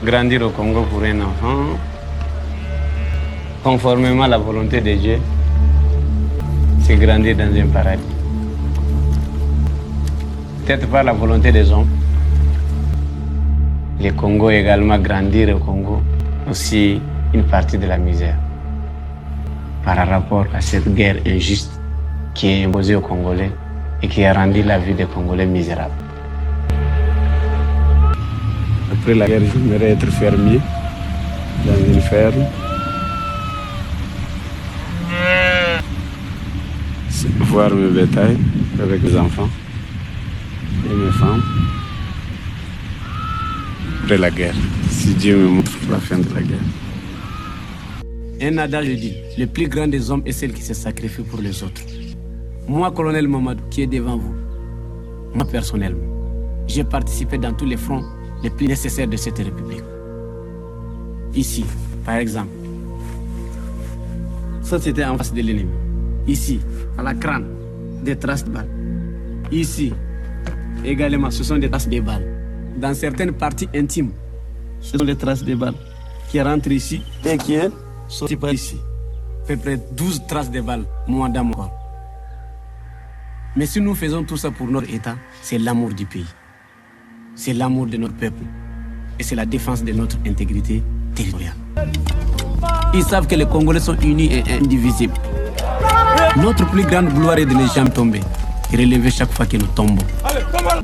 Grandir au Congo pour un enfant, conformément à la volonté de Dieu, c'est grandir dans un paradis. Peut-être pas la volonté des hommes. Le Congo également, grandir au Congo, aussi une partie de la misère. Par rapport à cette guerre injuste qui est imposée aux Congolais et qui a rendu la vie des Congolais misérable. Après la guerre, j'aimerais être fermier dans une ferme. Voir mes bétails avec mes enfants et mes femmes. Après la guerre, si Dieu me montre la fin de la guerre. Un adage dit, le plus grand des hommes est celui qui se sacrifie pour les autres. Moi, colonel Mamadou, qui est devant vous, moi personnellement, j'ai participé dans tous les fronts les plus nécessaires de cette république. Ici, par exemple, ça c'était en face de l'ennemi. Ici, à la crâne, des traces de balles. Ici, également, ce sont des traces de balles. Dans certaines parties intimes, ce sont des traces de balles qui rentrent ici et qui sortent par ici. À peu près 12 traces de balles, moi dans mon corps. Mais si nous faisons tout ça pour notre État, c'est l'amour du pays. C'est l'amour de notre peuple. Et c'est la défense de notre intégrité territoriale. Ils savent que les Congolais sont unis et indivisibles. Notre plus grande gloire est de ne jamais tomber et relever chaque fois que nous tombons. Allez, tombe.